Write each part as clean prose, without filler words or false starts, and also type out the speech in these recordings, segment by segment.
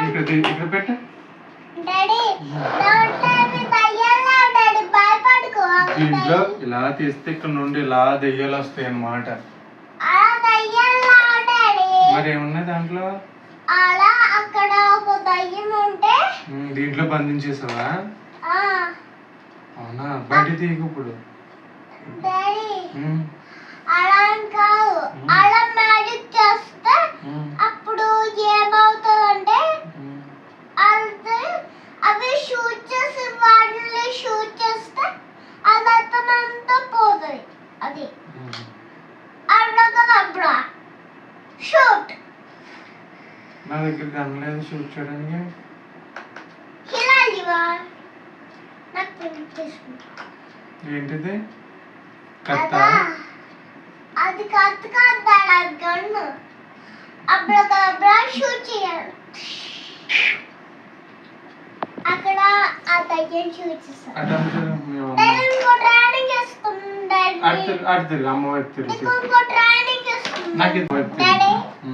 ఇక్కడ పెట్ట దీంట్లో ఇలా తీస్తే ఇక్కడ నుండి ఇలా దెయ్యాలు వస్తాయి అన్నమాట. మరి ఏమున్నాయి దాంట్లో? అక్కడ ఒక దయ్యం ఉంటే దీంట్లో బంధించేసావా? అవునా? బయట తీయకు ఇప్పుడు. అలా కాదు, అలా మ్యాజిక్ చేస్తే అప్పుడు ఏమవుతుందంటే అవి షూట్ చేసి వాటిని షూట్ చేస్తే అది అతనంతా పోతుంది. అది అప్పుడు షూట్. నా దగ్గర కనలేదు షూట్ చేయడానికి. ఏంటిది? కత్త? అది కత్త కాదు, అది గన్ను. అప్పుడు షూట్ చేయాలి. అక్కడ ఆ దయ్యం షూట్ చేస్తాను. ట్రైనింగ్ చేస్తుంది. అమ్మ వైపు తిరుగు. ట్రైనింగ్ చేస్తుంది.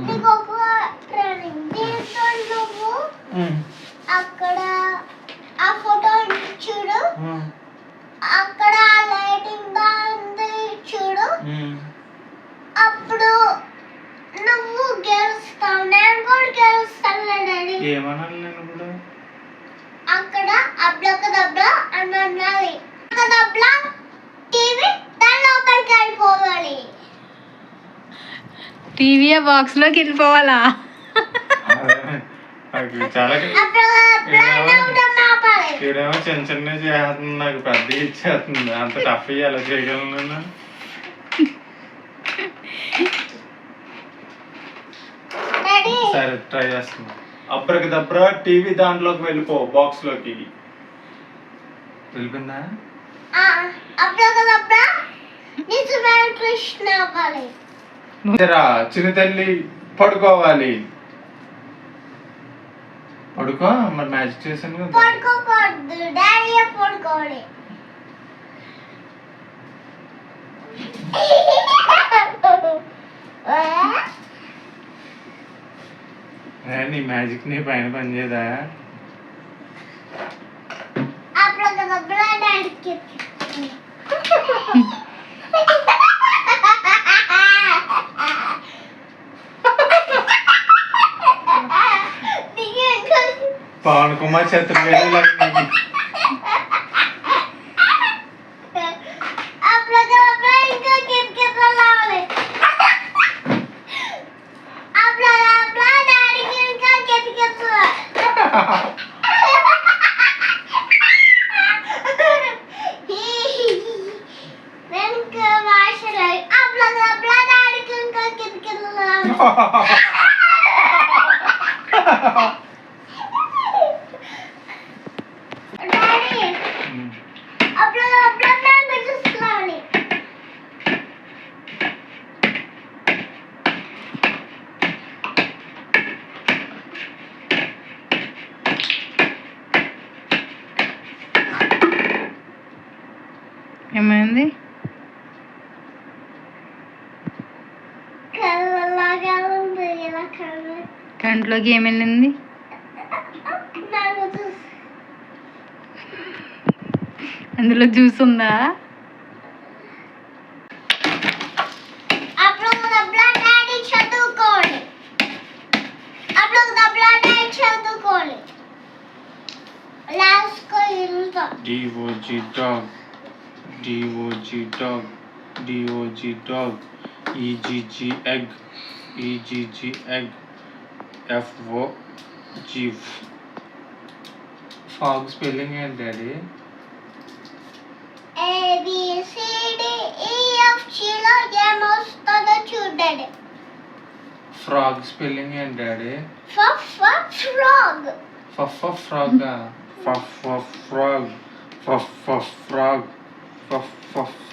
నీకు ఒక ట్రైనింగ్. దీంతో నువ్వు అక్కడ ఆ ఫోటో చూడు, అక్కడ లైటింగ్ దాంది చూడు, అప్పుడు నువ్వు గెలుస్తావు. నేను కూడా గెలుస్తాను. డాడీ ఏమనాలి నేను ఇప్పుడు? అక్కడ అబ్లకదబ్లా అని అన్నది. అబ్లకదబ్లా టీవీ దాని లోపలికి వెళ్ళిపోవాలి. టీవీ బాక్స్ లోకి వెళ్ళిపోవాలా? ఇక్కడేమో చిన్న చిన్న చేస్తుంది, నాకు పెద్ద ఇచ్చేస్తుంది. అంత టఫ్ ఎలా చేయగలను నేను? సరే ట్రై చేస్తున్నా. అప్పటికి దబ్బరా టీవీ దాంట్లోకి వెళ్ళిపో, బాక్స్ లోకి. వెళ్ళిపోయిందా? కృష్ణ చిన్న తల్లి పడుకోవాలి. పడుకో. మరి మ్యాజిక్ చేశాను కదా. పడుకోకూడదు, డాడీ పడుకోవాలి. నీ మ్యాజిక్ నీ పైన పనిచేయదా? పవన్ కుమార్ శత్రుఘ్న ఏమైంది? కంట్లోకి ఏం వెళ్ళింది? అందులో జ్యూస్ ఉందా? DOG dog, DOG dog, DOG dog, EGG egg, EGG egg, FOG. Fog spelling and daddy. ABCDEFG లో ఏమొస్తుందో చూడండి. Frog spelling and daddy. Frog. Frog. Frog.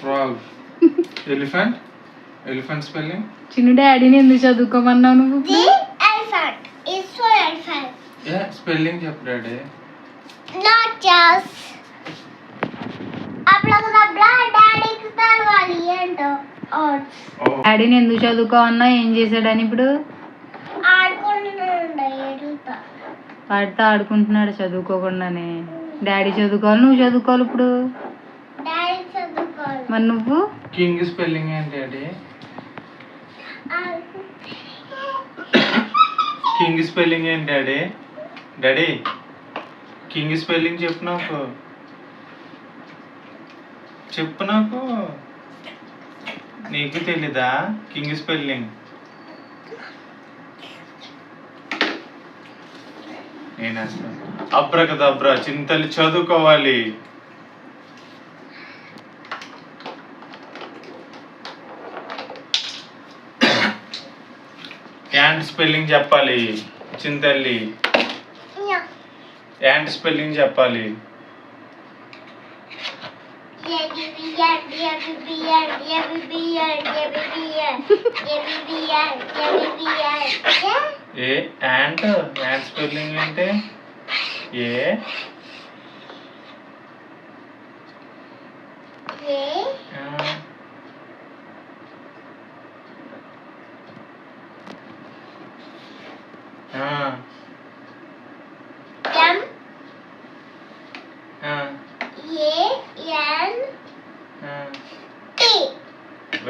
Frog. Elephant spelling. చిన్న డాడీని ఎందుకు చదువుకోమన్నావు నువ్వు? Elephant is for elephant. Yeah, spelling చెప్పు daddy. Not just. డాడీకి తెలవాలి ఏంటో. డాడీని ఎందుకు చదువుకోమన్నా? ఏం చేశాడని ఇప్పుడు? ఆడుకుంటున్నాడు. వాడితో ఆడుకుంటున్నాడు చదువుకోకుండానే. డాడీ చదువుకోవాలి, నువ్వు చదువుకోవాలి ఇప్పుడు. డాడీ చదువుకోవాలి. మరి నువ్వు కింగ్ స్పెల్లింగ్ ఏంటి డాడీ? కింగ్ స్పెల్లింగ్ ఏంటి డాడీ? డాడీ కింగ్ స్పెల్లింగ్ చెప్పు నాకు. చెప్పు నాకు. నీకు తెలీదా కింగ్ స్పెల్లింగ్? నేను అబ్రకదబ్రా చింతలు చదువుకోవాలి. యాంట్ స్పెల్లింగ్ చెప్పాలి చింతల్లి. యాంట్ స్పెల్లింగ్ చెప్పాలి. ఏ యాంట్ యాంట్ స్పెల్లింగ్ అంటే a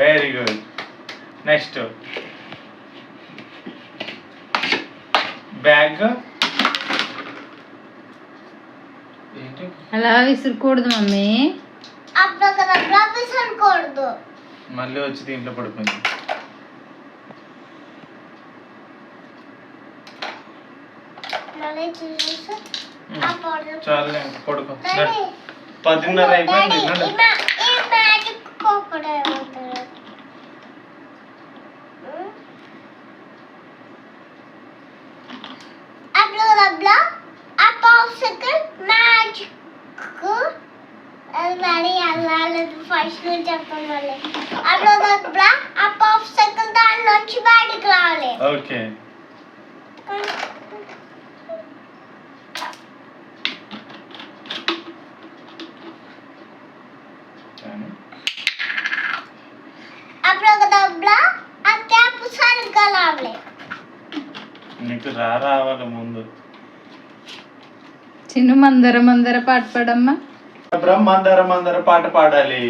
very good. Next bag. ఏంటి అలా విసురుకూడదు మమ్మీ. అబ్రకదబ్రా విసరకూడదు. మళ్ళీ వచ్చి దీంట్లో పడిపోయింది. మళ్ళీ చూసి చాలే పడుకో. 10:30 అయిపోయింది. మ్యాజిక్ కూడా ఏమంటారు? అబ్రకదబ్రా ఆ పాప్సికల్ మ్యాజిక్ రెడీ అవ్వాలి. ఫస్ట్ నుంచి చెప్పండి మళ్ళీ. అబ్రకదబ్రా ఆ పాప్సికల్ దానిలోంచి బయటికి రావాలి. ఓకే. అబ్రకదబ్రా ఆ క్యాప్ సరిగ్గా రావాలి. నీకు రావాలి ముందు. చిన్న మందర మందర పాట పాడమ్మా. మందర మందర పాట పాడాలి.